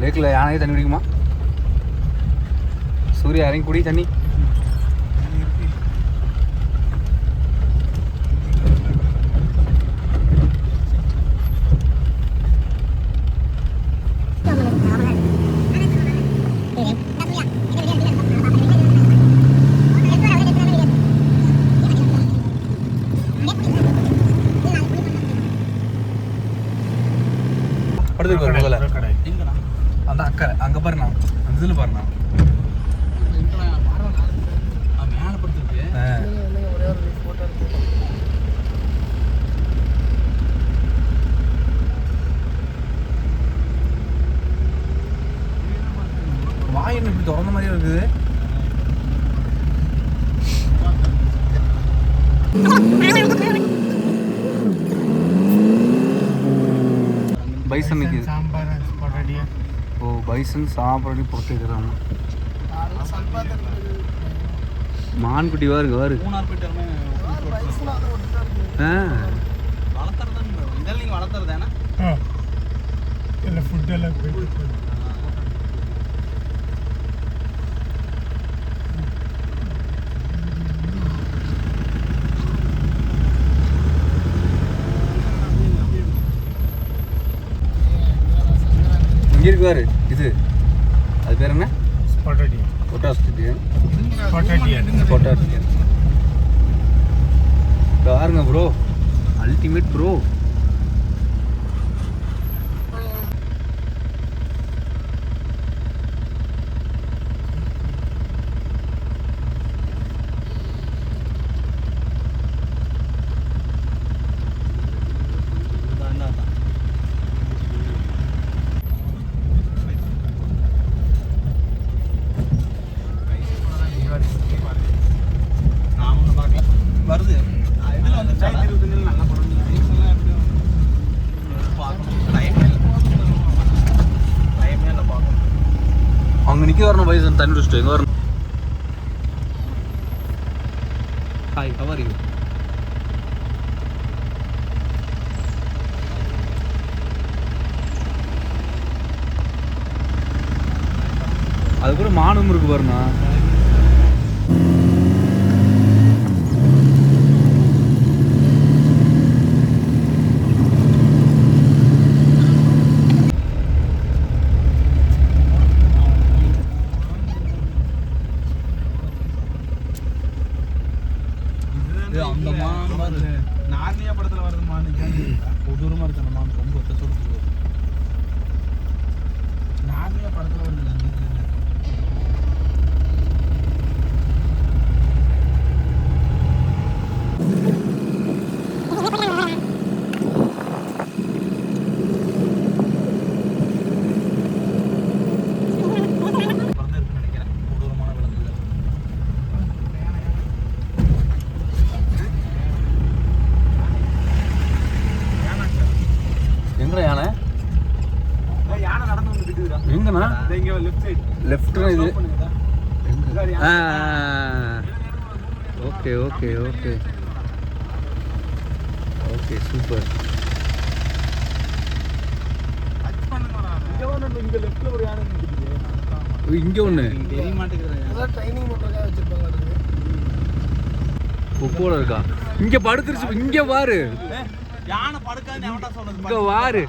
பேக்கில் யானையே தண்ணி குடிக்குமா? சூர்யா இறங்கி குடி தண்ணி. அந்த அக்கறை அங்கே பாருண்ணா, அந்த இதில் பாருண்ணா, மேலே படுத்துருக்கு. வாய் என்ன இப்படி திறந்த மாதிரியே இருக்குது. பைசன் நிற்குது. ஓ பைசன் சாப்பாடு பொறுத்துக்கிறாங்க. மான் குட்டி வாரு வாரு. இங்கே இருக்கு பாரு, இது அது பேர் என்ன? பாருங்க ப்ரோ, அல்டிமேட் ப்ரோ. அங்கே நிற்க வரணும் பைசன், தண்ணி குடிச்சிட்டு எங்கே வரணும். Hi, how are you? அது கூட மானும் இருக்கு பாருண்ணா. அந்த மான் வருது, நார்னியா படத்துல வருது மான், கொடூரமா இருக்கு அந்த மான், ரொம்ப சொல்லுது. நார்னியா படத்துல வருது. எங்கண்ணா? லெஃப்ட் இது. Okay okay okay okay super. இங்கே ஒன்று போல இருக்கா. இங்கே படுத்துருச்சு. இங்கே பாரு, யானை படுக்காது. இங்கே வாரு.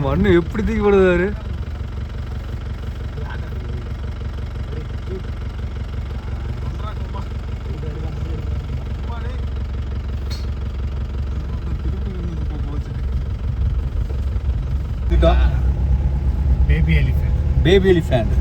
மண்ணு எப்படி தூக்கி போடுவாரு. Baby elephant.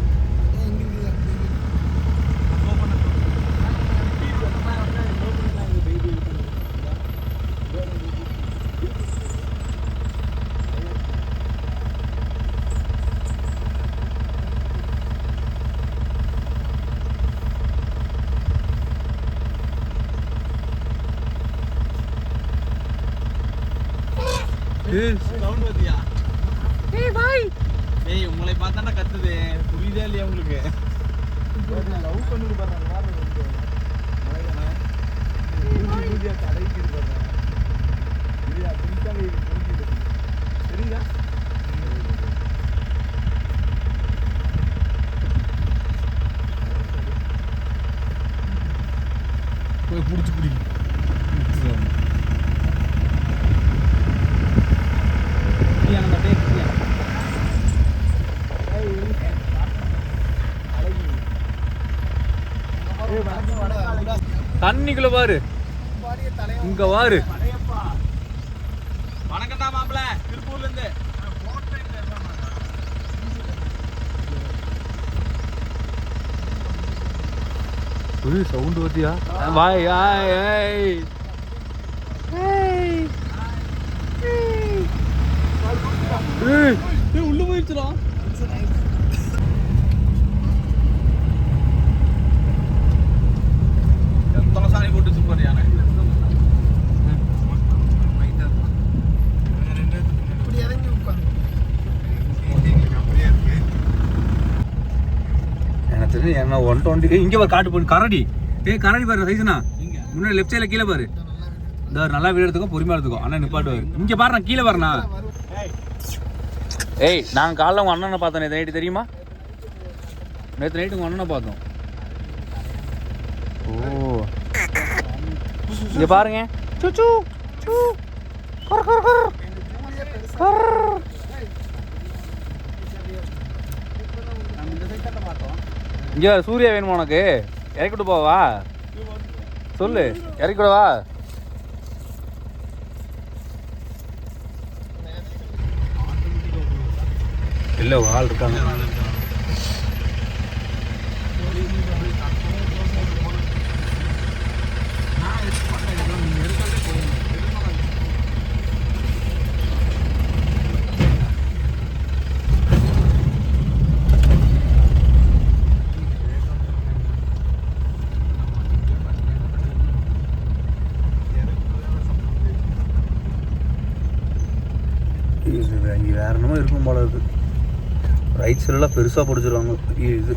சவுண்ட் வந்தியா? ஏய் பாய். ஏய் உங்களை பார்த்தானே கத்துது. புரியுதா இல்லையா உங்களுக்கு? லவ் பண்ணிட்டு பாருங்க. மலையானே. புரியுதா கடைக்கு பாருங்க. புரியுதா புரியுதா சரிங்க. போய் புடிச்சு புடி. தண்ணிக்குள்ள பாரு, இங்க பாரு. வணக்கம்டா மாப்பிள்ள, திருப்பூர்ல இருந்து. சவுண்ட் வத்தியா? பாய் ஏய் ஏய் ஏய் உள்ள போயிடுச்சுடா. எத்தனை சாணி போட்டு சூப்பர் யானை. எனக்கு தெரிஞ்சு என்ன 120. இங்க பாரு காட்டு போய் கரடி. ஏய் கரடி பாரு சைஸ்னா. முன்னாடி லெஃப்ட் சைடுல கீழே பாரு. இந்த நல்லா வீடு எடுத்துக்கோ, பொறுமையா எடுத்துக்கோ. அண்ணா நிப்பாட்டுவாரு. இங்க பாரு நான் கீழே வரேனா. ஏய் நான் காலைல உங்க அண்ணனை பார்த்தேன் நேற்று நைட்டு, தெரியுமா? நேற்று நைட்டு உங்க அண்ணனை பார்த்தோம். ஓ இங்க பாருங்க. சுச்சு சு கர் கர் கர் கர். இங்க சூர்யா வேணுமா உனக்கு? இறக்கிட்டு போவா? சொல்லு, இறக்கிட்டு வா. இல்ல ஆள் இருக்காங்க. இங்கே வேற என்னமோ இருக்கும் போல இருக்கு. ரைட் சைடெல்லாம் பெருசாக பிடிச்சிருவாங்க. இது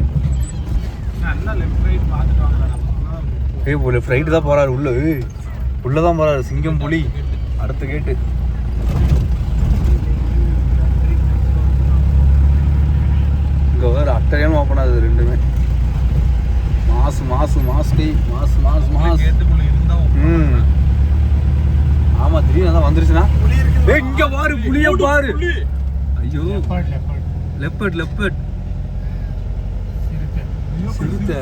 லெஃப்ட் ரைட்டு தான் போகிறாரு. உள்ளே தான் போகிறாரு. சிங்கம் புலி அடுத்த கேட்டு. இங்கே வேறு அட்டறையாமல் ஓப்பன் ஆகுது ரெண்டுமே. மாசு மாசு மாசு மாசு மாசு மாசு. ஆமாம் திடீர்னு அதான் வந்துருச்சுன்னா இங்கே பாரு புளிய பாரு. ஐயோ லெப்பர்ட் லெப்பர்ட் சிறுத்தை.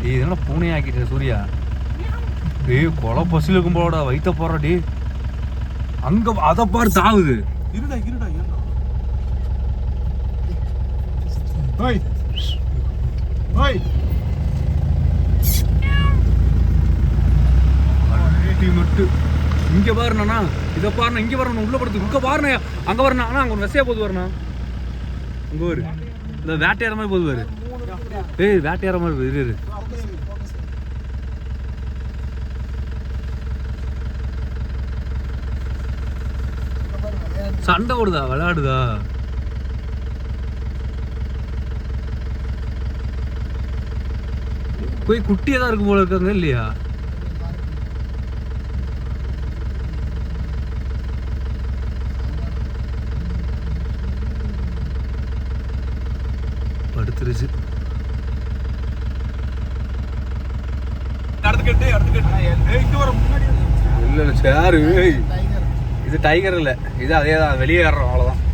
இதனால பூனை ஆக்கிட்ட சூர்யா. ஏய் கொலை பசியில் இருக்கும் போலடா. வயிற்ற போடுறா டி. அங்க அதை பாரு தாவுது. இருடா இருடா மட்டும் இங்க பாருண்ணா. இதை பாருண்ணா. இங்க பாருண்ணா. உள்ள படுத்து இங்க பாருண்ணா. அங்க வரணும். ஆனா அங்க ஒரு வெசையா போது வரண்ணா. இங்க ஒரு இந்த வேட்டையாற மாதிரி போது பாரு. ஏய் வேட்டையாற மாதிரி இரு. சண்டை ஓடுதா? விளையாடுதா? போய் குட்டியா தான் இருக்கும் போல இருக்காங்க இல்லையா? படுத்துருச்சு. இல்ல இல்ல சேரு. இது டைகர் இல்ல. இது அதே தான். வெளியே ஏறுறோம் அவ்வளவுதான்.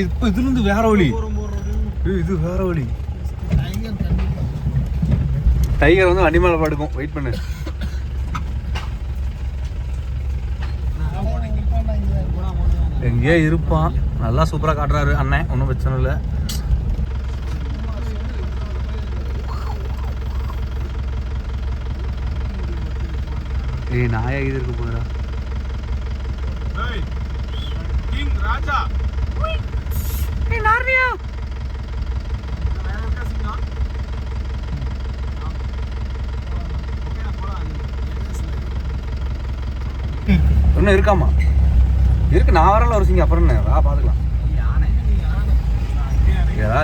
இப்ப இதுல இருந்து வேற வழி. இது வேற வழி. டைகர் வந்து வண்டி மேல படுக்கும். வெயிட் பண்ணு. எங்கேயே இருப்பான். நல்லா சூப்பரா காட்டுறாரு அண்ணன். ஒன்றும் பிரச்சனை இல்லை. ஏய் நாயா இது இருக்கு போறா. ஏய் கிங் ராஜா. ஏய் நார்னியா. நான் சிங்கா. ஓகே நான் போறேன். இன்னும் இருக்காமா? இருக்கு, நான் வரல ஒரு சிங்கம். அப்புறம் என்ன, வா பார்த்துக்கலாம்.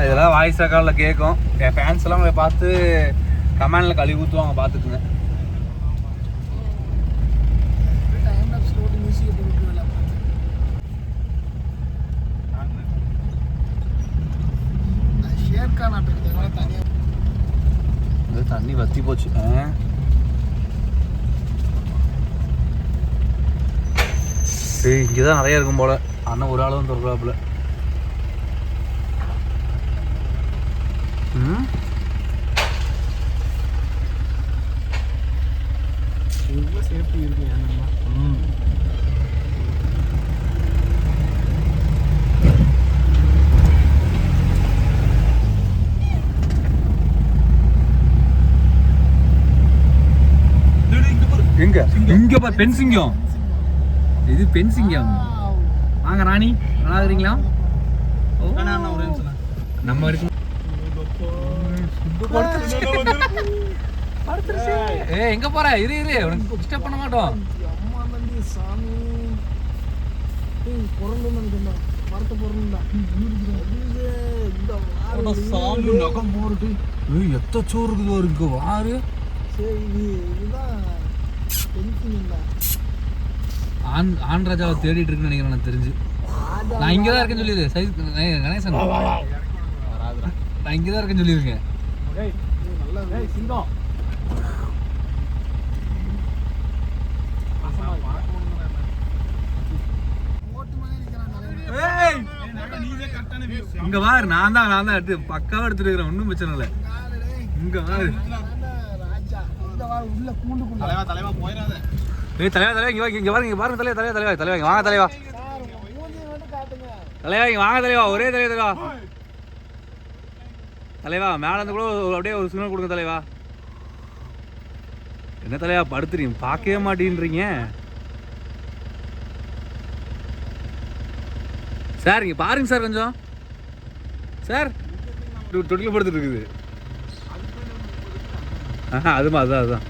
இதெல்லாம் வாய்ஸ் ரெக்கார்டில் கேட்கும். என் ஃபேன்ஸ் எல்லாம் பார்த்து கமெண்டில் கழுவி ஊற்றுவாங்க, பார்த்துக்குங்க. தண்ணி வத்தி போச்சு. இங்கதான் நிறைய இருக்கும் போல. அண்ணன் ஒரு ஆள் தான் திறக்கிறாப்புல. சேஃப்டி இருக்கு. எங்க இங்க பா பெண் சிங்கம். இது பெண் சிங்கம். வாங்க ராணி, நல்லா இருக்கீங்களா? நம்ம வரைக்கும் எங்க போற? இரு இரு, உனக்கு டிஸ்டர்ப் பண்ண மாட்டோம். எத்த சோறு இருக்குது இருக்கு வாரு. ஆண் ராஜாவை தேடிட்டு இருக்குன்னு நினைக்கிறேன் எனக்கு தெரிஞ்சு. நான் இங்கதான் இருக்கேன்னு சொல்லிடு கணேசன். நான் இங்கதான் இருக்கேன்னு சொல்லியிருக்கேன். சிங்கம் இங்க வாரு. நான் தான் எடுத்து பக்காவா எடுத்துட்டு இருக்கிறேன். ஒன்றும் பிரச்சனை இல்லை. இங்க வாரு. ஏய் தலைவா இங்க பாருங்க தலைவா இங்க வாங்க தலைவா. இங்க வாங்க தலைவா. ஒரே தலைவா மேல இருந்து கூட அப்படியே ஒரு சிக்னல் கொடுங்க தலைவா. என்ன தலைவா படுத்துறீங்க, பார்க்கவே மாட்டேன்றீங்க சார். இங்க பாருங்க சார் கொஞ்சம். சார் தொட்டில படுத்துட்டு இருக்குது. அதுதான்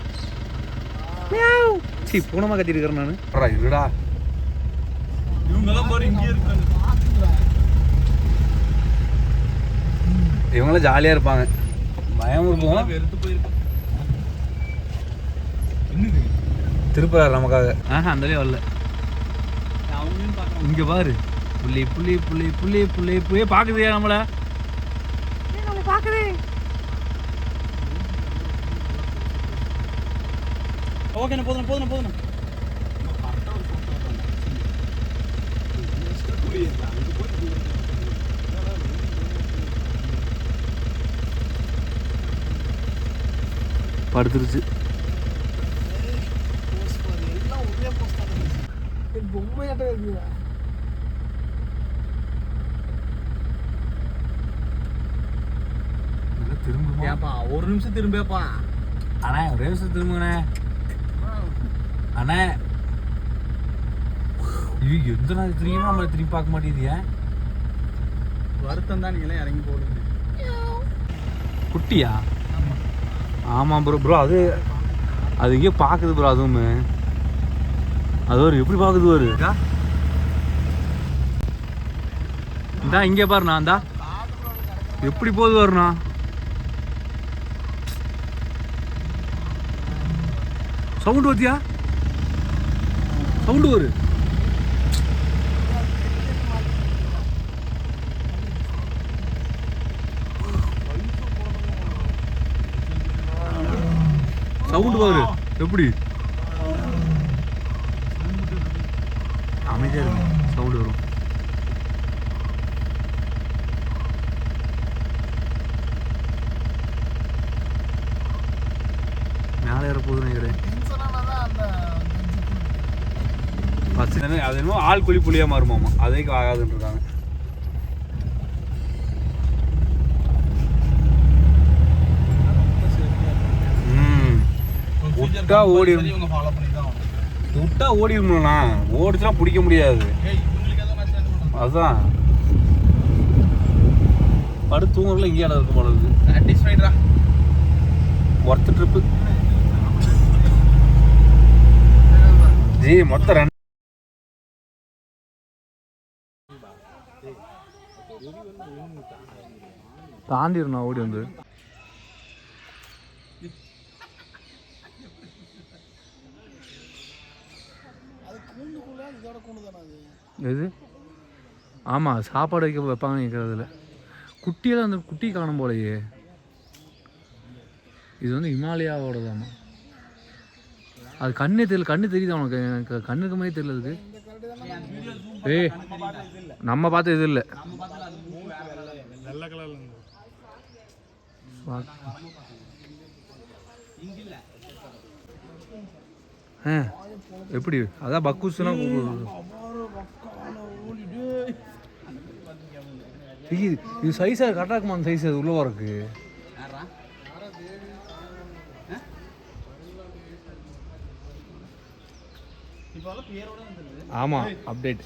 பூனமா கத்திட்டு இருக்கிறேன் நான். இருடா இவங்களாம் ஜாலியா இருப்பாங்க. பயம் இருக்கும். திருப்பறாரு நமக்காக. அந்த வரல. இங்க பாரு, புள்ளி பாக்குதியா நம்மள? பாக்குது. ஓகே போதும். படுத்துருச்சு. திரும்ப ஒரு நிமிஷம் திரும்பப்பா. அண்ணா ஒரே நிமிஷம் திரும்புங்கண்ணே. அண்ணா இது எந்த நாள் திரும்பியும் நம்மளை திரும்பி பார்க்க மாட்டேங்குது. வருத்தம் தான். நீங்களே இறங்கி போடுங்க. குட்டியா? ஆமாம் ப்ரோ அது இங்கே பார்க்குது ப்ரோ. அதுவும் அது ஒரு எப்படி பார்க்குது ஒரு இந்தா இங்கே பாருண்ணா. இந்தா எப்படி போகுது வருண்ணா. சவுண்டு பார்த்தியா? சவுண்டு வரு. சவுண்டு பாரு எப்படி அமைதியா இருக்கு. சவுண்டு வரும். மேலே ஏற போகுதுன்னு நினைக்கிறேன். அது என்னமோ ஆள் குழி புளியா மாறுமாமா. அதே ஆகாதுன்னு இருக்காங்க. விட்டா ஓடி. இவங்க ஃபாலோ பண்ணி தான் விட்டா ஓடிடணும்ண்ணா, ஓடிச்சுனா பிடிக்க முடியாது. அதுதான் படுத்து தூங்கல இங்கே இடம் இருக்கும் போல இருக்கு. சாட்டிஸ்ஃபைடா ஒர்த் ட்ரிப்பு ஜி. மொத்தம் 2 தாண்டிடுண்ணா ஓடி வந்து. எது? ஆமாம், சாப்பாடு வைப்பாங்க நிற்கிறதுல. குட்டியெல்லாம் அந்த குட்டி காணும் போலையே. இது வந்து ஹிமாலயாவோடதாம்மா. அது கண்ணே தெரியல. கண்ணு தெரியுது அவனுக்கு? எனக்கு கண்ணுக்கு மாதிரி தெரியல அதுக்கு. ஏய், நம்ம பார்த்து இது இல்லை. எப்படி? அதான் பக்கூஸ்னா இது சைஸா கரெக்டாக இருக்குமா? அந்த சைஸ் அது உள்ளவா இருக்கு. ஆமாம், அப்டேட்